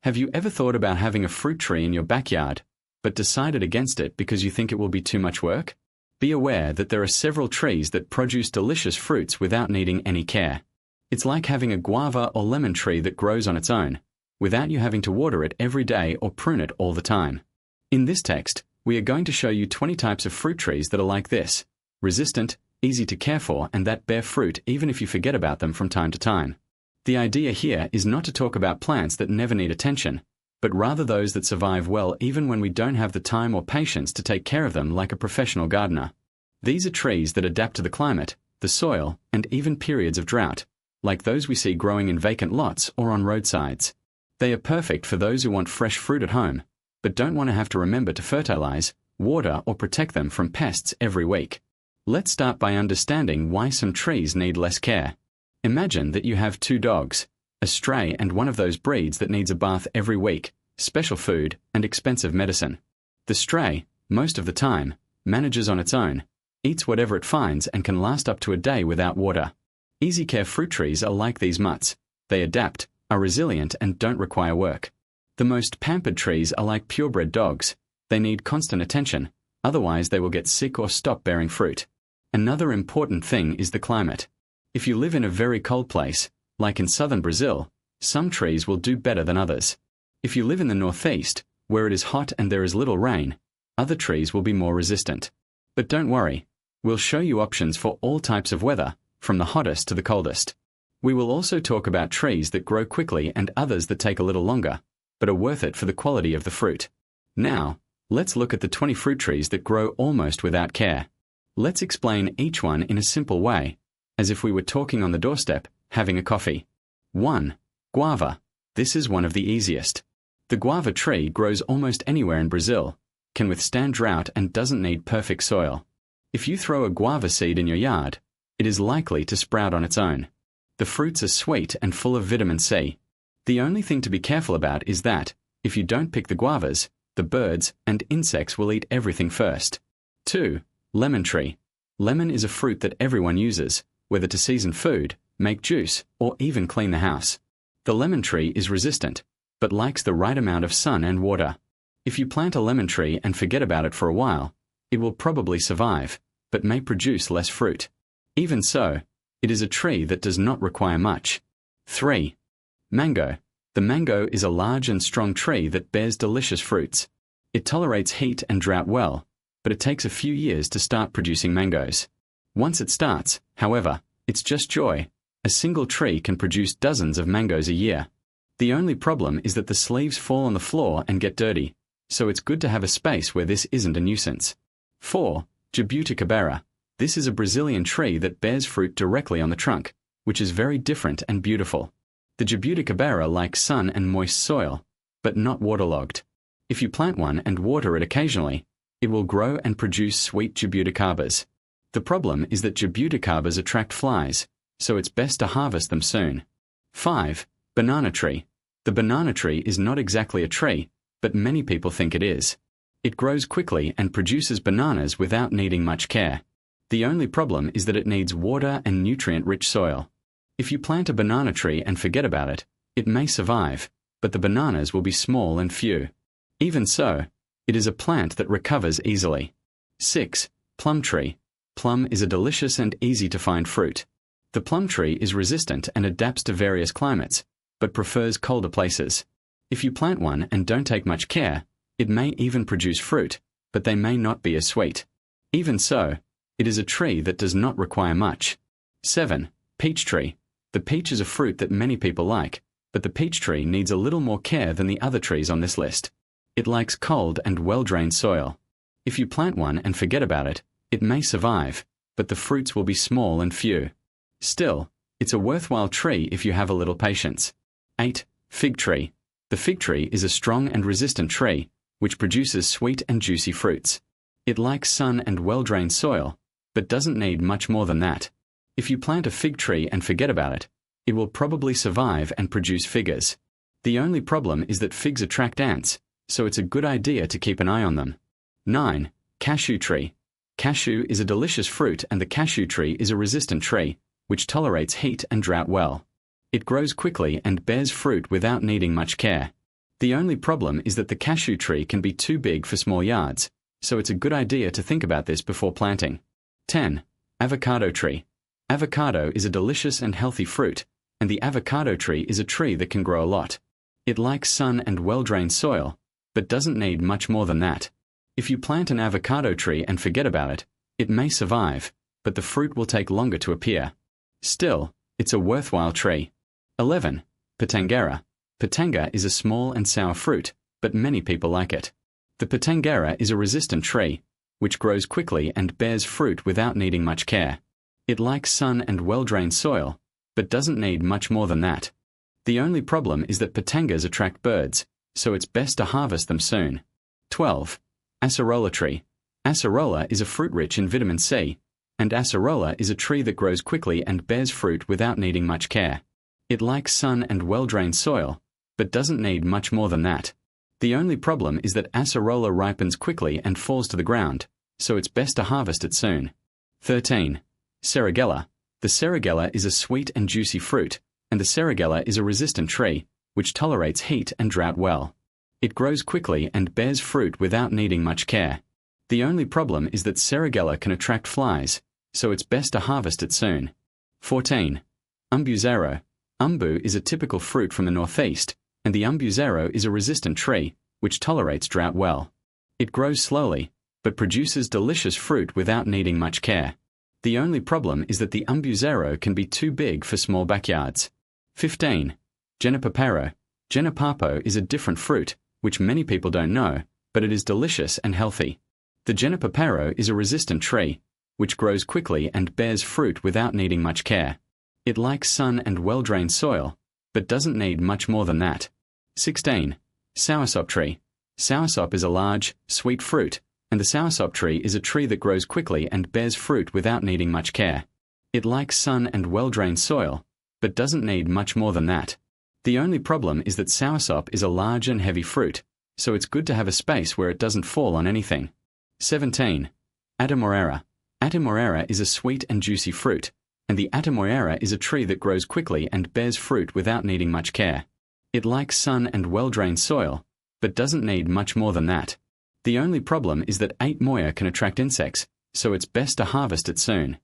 Have you ever thought about having a fruit tree in your backyard, but decided against it because you think it will be too much work? Be aware that there are several trees that produce delicious fruits without needing any care. It's like having a guava or lemon tree that grows on its own, without you having to water it every day or prune it all the time. In this text, we are going to show you 20 types of fruit trees that are like this: resistant, easy to care for, and that bear fruit even if you forget about them from time to time. The idea here is not to talk about plants that never need attention, but rather those that survive well even when we don't have the time or patience to take care of them like a professional gardener. These are trees that adapt to the climate, the soil, and even periods of drought, like those we see growing in vacant lots or on roadsides. They are perfect for those who want fresh fruit at home, but don't want to have to remember to fertilize, water, or protect them from pests every week. Let's start by understanding why some trees need less care. Imagine that you have 2 dogs, a stray and one of those breeds that needs a bath every week, special food, and expensive medicine. The stray, most of the time, manages on its own, eats whatever it finds, and can last up to a day without water. Easy care fruit trees are like these mutts. They adapt, are resilient, and don't require work. The most pampered trees are like purebred dogs. They need constant attention, otherwise they will get sick or stop bearing fruit. Another important thing is the climate. If you live in a very cold place, like in southern Brazil, some trees will do better than others. If you live in the northeast, where it is hot and there is little rain, other trees will be more resistant. But don't worry, we'll show you options for all types of weather, from the hottest to the coldest. We will also talk about trees that grow quickly and others that take a little longer, but are worth it for the quality of the fruit. Now, let's look at the 20 fruit trees that grow almost without care. Let's explain each one in a simple way, as if we were talking on the doorstep, having a coffee. 1. Guava. This is one of the easiest. The guava tree grows almost anywhere in Brazil, can withstand drought, and doesn't need perfect soil. If you throw a guava seed in your yard, it is likely to sprout on its own. The fruits are sweet and full of vitamin C. The only thing to be careful about is that, if you don't pick the guavas, the birds and insects will eat everything first. 2. Lemon tree. Lemon is a fruit that everyone uses, whether to season food, make juice, or even clean the house. The lemon tree is resistant, but likes the right amount of sun and water. If you plant a lemon tree and forget about it for a while, it will probably survive, but may produce less fruit. Even so, it is a tree that does not require much. 3. Mango. The mango is a large and strong tree that bears delicious fruits. It tolerates heat and drought well, but it takes a few years to start producing mangoes. Once it starts, however, it's just joy. A single tree can produce dozens of mangoes a year. The only problem is that the sleeves fall on the floor and get dirty, so it's good to have a space where this isn't a nuisance. 4. Jabuticabera. This is a Brazilian tree that bears fruit directly on the trunk, which is very different and beautiful. The Jabuticabera likes sun and moist soil, but not waterlogged. If you plant one and water it occasionally, it will grow and produce sweet jabuticabas. The problem is that jabuticabas attract flies, so it's best to harvest them soon. 5. Banana tree. The banana tree is not exactly a tree, but many people think it is. It grows quickly and produces bananas without needing much care. The only problem is that it needs water and nutrient-rich soil. If you plant a banana tree and forget about it, it may survive, but the bananas will be small and few. Even so, it is a plant that recovers easily. 6. Plum tree. Plum is a delicious and easy-to-find fruit. The plum tree is resistant and adapts to various climates, but prefers colder places. If you plant one and don't take much care, it may even produce fruit, but they may not be as sweet. Even so, it is a tree that does not require much. 7. Peach tree. The peach is a fruit that many people like, but the peach tree needs a little more care than the other trees on this list. It likes cold and well-drained soil. If you plant one and forget about it, it may survive, but the fruits will be small and few. Still, it's a worthwhile tree if you have a little patience. 8. Fig tree. The fig tree is a strong and resistant tree, which produces sweet and juicy fruits. It likes sun and well-drained soil, but doesn't need much more than that. If you plant a fig tree and forget about it, it will probably survive and produce figures. The only problem is that figs attract ants, so it's a good idea to keep an eye on them. 9. Cashew tree. Cashew is a delicious fruit, and the cashew tree is a resistant tree, which tolerates heat and drought well. It grows quickly and bears fruit without needing much care. The only problem is that the cashew tree can be too big for small yards, so it's a good idea to think about this before planting. 10. Avocado tree. Avocado is a delicious and healthy fruit, and the avocado tree is a tree that can grow a lot. It likes sun and well-drained soil, but doesn't need much more than that. If you plant an avocado tree and forget about it, it may survive, but the fruit will take longer to appear. Still, it's a worthwhile tree. 11. Pitangera. Pitanga is a small and sour fruit, but many people like it. The pitangera is a resistant tree, which grows quickly and bears fruit without needing much care. It likes sun and well-drained soil, but doesn't need much more than that. The only problem is that pitangas attract birds, so it's best to harvest them soon. 12. Acerola tree. Acerola is a fruit rich in vitamin C, and acerola is a tree that grows quickly and bears fruit without needing much care. It likes sun and well-drained soil, but doesn't need much more than that. The only problem is that acerola ripens quickly and falls to the ground, so it's best to harvest it soon. 13. Serigella. The serigella is a sweet and juicy fruit, and the serigella is a resistant tree, which tolerates heat and drought well. It grows quickly and bears fruit without needing much care. The only problem is that serigella can attract flies, so it's best to harvest it soon. 14. Umbuzero. Umbu is a typical fruit from the northeast, and the umbuzero is a resistant tree, which tolerates drought well. It grows slowly, but produces delicious fruit without needing much care. The only problem is that the umbuzero can be too big for small backyards. 15. Jenipapero. Jenipapo is a different fruit, which many people don't know, but it is delicious and healthy. The Jenipapero is a resistant tree, which grows quickly and bears fruit without needing much care. It likes sun and well-drained soil, but doesn't need much more than that. 16. Soursop tree. Soursop is a large, sweet fruit, and the soursop tree is a tree that grows quickly and bears fruit without needing much care. It likes sun and well-drained soil, but doesn't need much more than that. The only problem is that soursop is a large and heavy fruit, so it's good to have a space where it doesn't fall on anything. 17. Atemoera. Atemoera is a sweet and juicy fruit, and the atemoera is a tree that grows quickly and bears fruit without needing much care. It likes sun and well-drained soil, but doesn't need much more than that. The only problem is that atemoera can attract insects, so it's best to harvest it soon.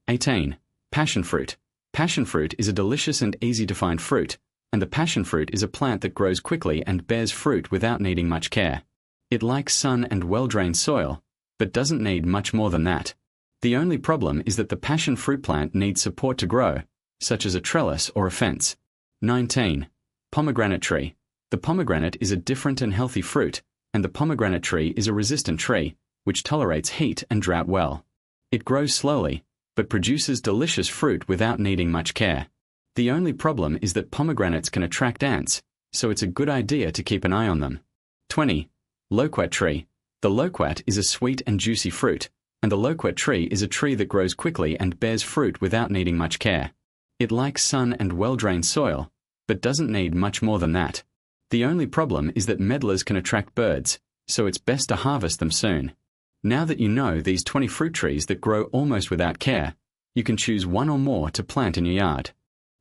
18. Passion fruit. Passion fruit is a delicious and easy-to-find fruit, and the passion fruit is a plant that grows quickly and bears fruit without needing much care. It likes sun and well-drained soil, but doesn't need much more than that. The only problem is that the passion fruit plant needs support to grow, such as a trellis or a fence. 19. Pomegranate tree. The pomegranate is a different and healthy fruit, and the pomegranate tree is a resistant tree, which tolerates heat and drought well. It grows slowly, but produces delicious fruit without needing much care. The only problem is that pomegranates can attract ants, so it's a good idea to keep an eye on them. 20. Loquat tree. The loquat is a sweet and juicy fruit, and the loquat tree is a tree that grows quickly and bears fruit without needing much care. It likes sun and well-drained soil, but doesn't need much more than that. The only problem is that meddlers can attract birds, so it's best to harvest them soon. Now that you know these 20 fruit trees that grow almost without care, you can choose one or more to plant in your yard.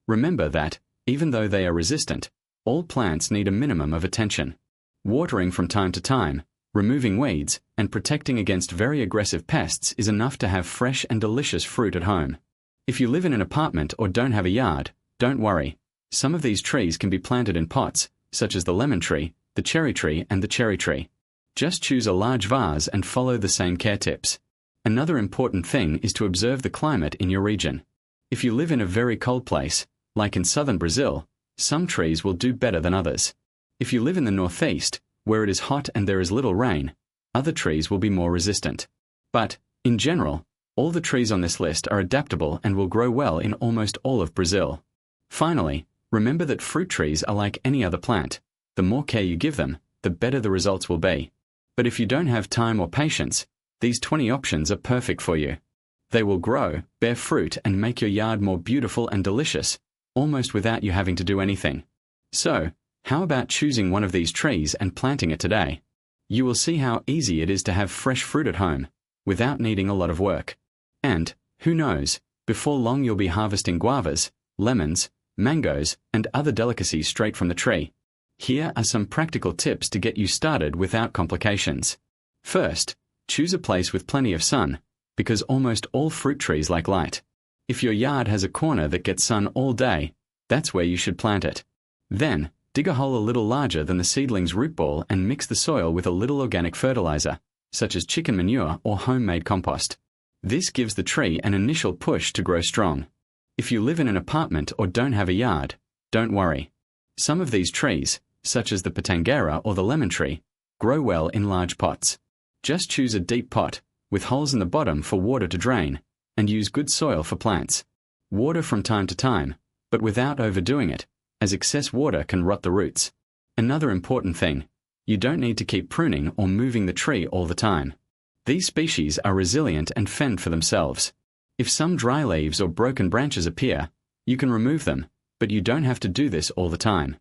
Remember that, even though they are resistant, all plants need a minimum of attention. Watering from time to time, removing weeds, and protecting against very aggressive pests is enough to have fresh and delicious fruit at home. If you live in an apartment or don't have a yard, don't worry. Some of these trees can be planted in pots, such as the lemon tree, the cherry tree, and the cherry tree. Just choose a large vase and follow the same care tips. Another important thing is to observe the climate in your region. If you live in a very cold place, like in southern Brazil, some trees will do better than others. If you live in the northeast, where it is hot and there is little rain, other trees will be more resistant. But, in general, all the trees on this list are adaptable and will grow well in almost all of Brazil. Finally, remember that fruit trees are like any other plant. The more care you give them, the better the results will be. But if you don't have time or patience, these 20 options are perfect for you. They will grow, bear fruit, and make your yard more beautiful and delicious, almost without you having to do anything. So, how about choosing one of these trees and planting it today? You will see how easy it is to have fresh fruit at home, without needing a lot of work. And, who knows, before long you'll be harvesting guavas, lemons, mangoes, and other delicacies straight from the tree. Here are some practical tips to get you started without complications. First, choose a place with plenty of sun, because almost all fruit trees like light. If your yard has a corner that gets sun all day, that's where you should plant it. Then, dig a hole a little larger than the seedling's root ball and mix the soil with a little organic fertilizer, such as chicken manure or homemade compost. This gives the tree an initial push to grow strong. If you live in an apartment or don't have a yard, don't worry. Some of these trees, such as the patangera or the lemon tree, grow well in large pots. Just choose a deep pot, with holes in the bottom for water to drain, and use good soil for plants. Water from time to time, but without overdoing it, as excess water can rot the roots. Another important thing, you don't need to keep pruning or moving the tree all the time. These species are resilient and fend for themselves. If some dry leaves or broken branches appear, you can remove them, but you don't have to do this all the time.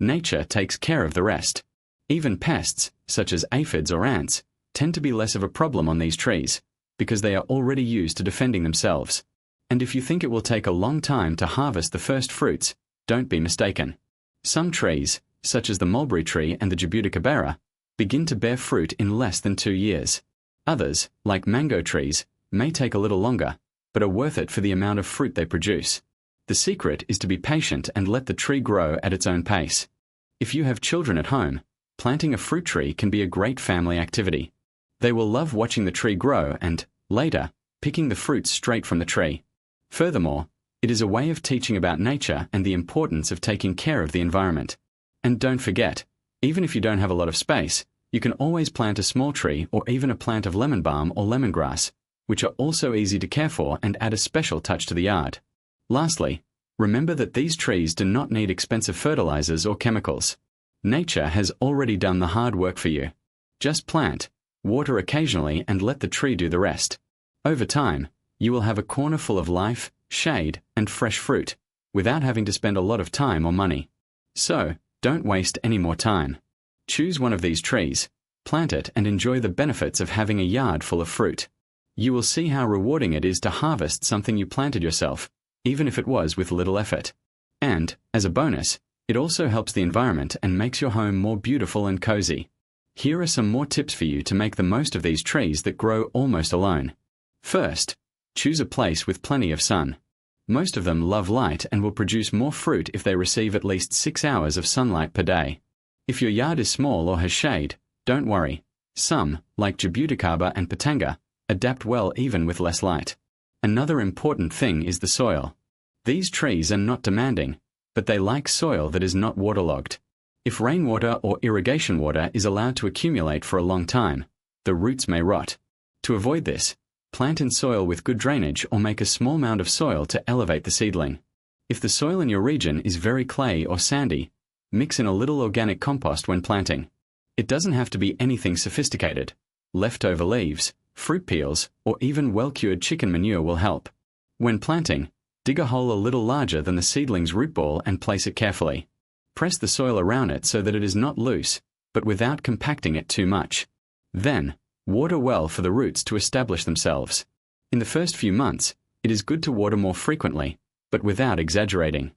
Nature takes care of the rest. Even pests, such as aphids or ants, tend to be less of a problem on these trees, because they are already used to defending themselves. And if you think it will take a long time to harvest the first fruits, don't be mistaken. Some trees, such as the mulberry tree and the jabuticabera, begin to bear fruit in less than 2 years. Others, like mango trees, may take a little longer, but are worth it for the amount of fruit they produce. The secret is to be patient and let the tree grow at its own pace. If you have children at home, planting a fruit tree can be a great family activity. They will love watching the tree grow and, later, picking the fruits straight from the tree. Furthermore, it is a way of teaching about nature and the importance of taking care of the environment. And don't forget, even if you don't have a lot of space, you can always plant a small tree or even a plant of lemon balm or lemongrass, which are also easy to care for and add a special touch to the yard. Lastly, remember that these trees do not need expensive fertilizers or chemicals. Nature has already done the hard work for you. Just plant, water occasionally, and let the tree do the rest. Over time, you will have a corner full of life, shade, and fresh fruit, without having to spend a lot of time or money. So, don't waste any more time. Choose one of these trees, plant it, and enjoy the benefits of having a yard full of fruit. You will see how rewarding it is to harvest something you planted yourself, even if it was with little effort. And, as a bonus, it also helps the environment and makes your home more beautiful and cozy. Here are some more tips for you to make the most of these trees that grow almost alone. First, choose a place with plenty of sun. Most of them love light and will produce more fruit if they receive at least 6 hours of sunlight per day. If your yard is small or has shade, don't worry. Some, like jabuticaba and patanga, adapt well even with less light. Another important thing is the soil. These trees are not demanding, but they like soil that is not waterlogged. If rainwater or irrigation water is allowed to accumulate for a long time, the roots may rot. To avoid this, plant in soil with good drainage or make a small mound of soil to elevate the seedling. If the soil in your region is very clay or sandy, mix in a little organic compost when planting. It doesn't have to be anything sophisticated. Leftover leaves, fruit peels, or even well-cured chicken manure will help. When planting, dig a hole a little larger than the seedling's root ball and place it carefully. Press the soil around it so that it is not loose, but without compacting it too much. Then, water well for the roots to establish themselves. In the first few months, it is good to water more frequently, but without exaggerating.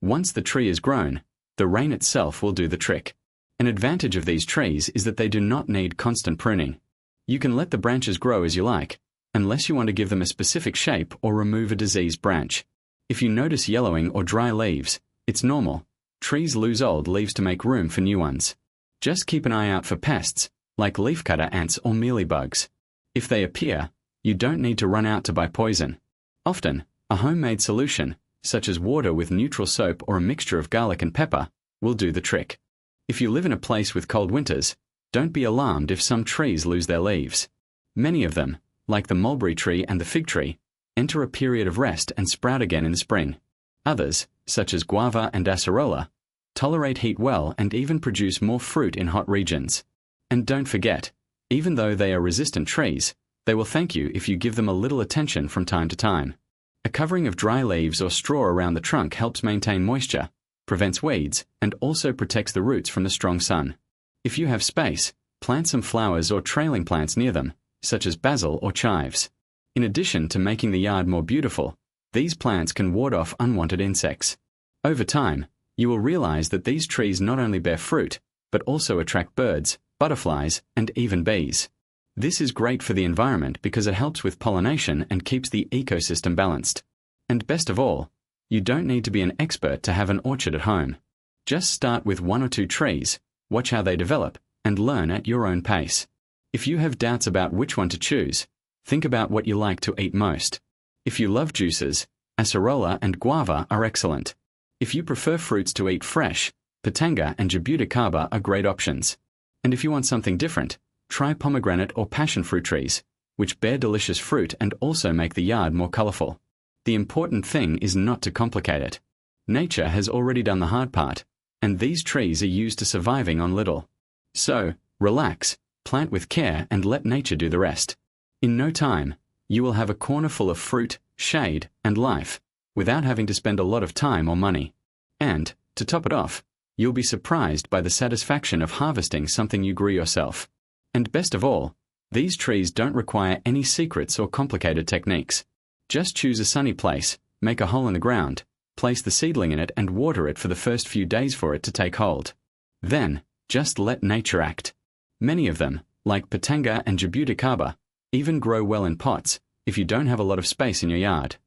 Once the tree is grown, the rain itself will do the trick. An advantage of these trees is that they do not need constant pruning. You can let the branches grow as you like, unless you want to give them a specific shape or remove a diseased branch. If you notice yellowing or dry leaves, it's normal. Trees lose old leaves to make room for new ones. Just keep an eye out for pests, like leafcutter ants or mealybugs. If they appear, you don't need to run out to buy poison. Often, a homemade solution, such as water with neutral soap or a mixture of garlic and pepper, will do the trick. If you live in a place with cold winters, don't be alarmed if some trees lose their leaves. Many of them, like the mulberry tree and the fig tree, enter a period of rest and sprout again in the spring. Others, such as guava and acerola, tolerate heat well and even produce more fruit in hot regions. And don't forget, even though they are resistant trees, they will thank you if you give them a little attention from time to time. A covering of dry leaves or straw around the trunk helps maintain moisture, prevents weeds, and also protects the roots from the strong sun. If you have space, plant some flowers or trailing plants near them, such as basil or chives. In addition to making the yard more beautiful, these plants can ward off unwanted insects. Over time, You will realize that these trees not only bear fruit, but also attract birds, butterflies, and even bees. This is great for the environment because it helps with pollination and keeps the ecosystem balanced. And best of all, you don't need to be an expert to have an orchard at home. Just start with 1 or 2 trees, watch how they develop, and learn at your own pace. If you have doubts about which one to choose, think about what you like to eat most. If you love juices, acerola and guava are excellent. If you prefer fruits to eat fresh, pitanga and jabuticaba are great options. And if you want something different, try pomegranate or passion fruit trees, which bear delicious fruit and also make the yard more colorful. The important thing is not to complicate it. Nature has already done the hard part, and these trees are used to surviving on little. So, relax, plant with care, and let nature do the rest. In no time, you will have a corner full of fruit, shade, and life, without having to spend a lot of time or money. And, to top it off, you'll be surprised by the satisfaction of harvesting something you grew yourself. And best of all, these trees don't require any secrets or complicated techniques. Just choose a sunny place, make a hole in the ground, place the seedling in it and water it for the first few days for it to take hold. Then, just let nature act. Many of them, like pitanga and jabuticaba, even grow well in pots if you don't have a lot of space in your yard.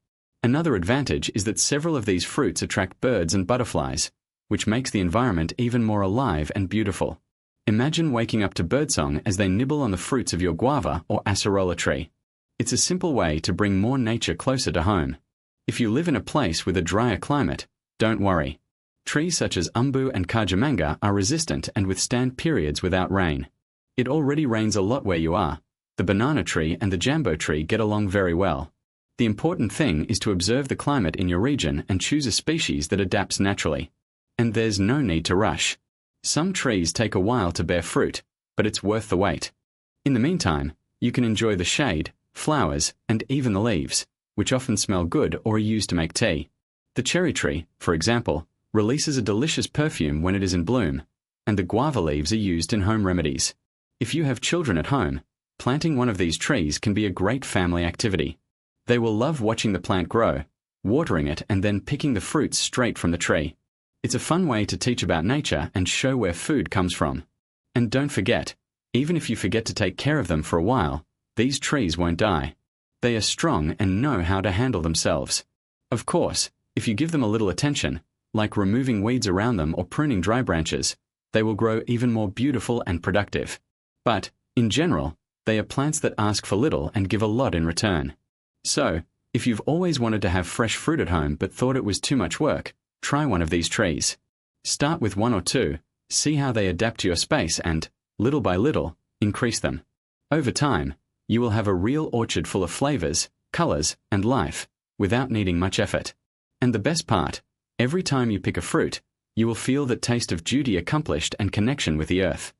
Another advantage is that several of these fruits attract birds and butterflies, which makes the environment even more alive and beautiful. Imagine waking up to birdsong as they nibble on the fruits of your guava or acerola tree. It's a simple way to bring more nature closer to home. If you live in a place with a drier climate, don't worry. Trees such as umbu and kajamanga are resistant and withstand periods without rain. It already rains a lot where you are. The banana tree and the jambo tree get along very well. The important thing is to observe the climate in your region and choose a species that adapts naturally. And there's no need to rush. Some trees take a while to bear fruit, but it's worth the wait. In the meantime, you can enjoy the shade, flowers, and even the leaves, which often smell good or are used to make tea. The cherry tree, for example, releases a delicious perfume when it is in bloom, and the guava leaves are used in home remedies. If you have children at home, planting one of these trees can be a great family activity. They will love watching the plant grow, watering it and then picking the fruits straight from the tree. It's a fun way to teach about nature and show where food comes from. And don't forget, even if you forget to take care of them for a while, these trees won't die. They are strong and know how to handle themselves. Of course, if you give them a little attention, like removing weeds around them or pruning dry branches, they will grow even more beautiful and productive. But, in general, they are plants that ask for little and give a lot in return. So, if you've always wanted to have fresh fruit at home but thought it was too much work, try one of these trees. Start with 1 or 2, see how they adapt to your space and, little by little, increase them. Over time, you will have a real orchard full of flavors, colors, and life, without needing much effort. And the best part, every time you pick a fruit, you will feel that taste of duty accomplished and connection with the earth.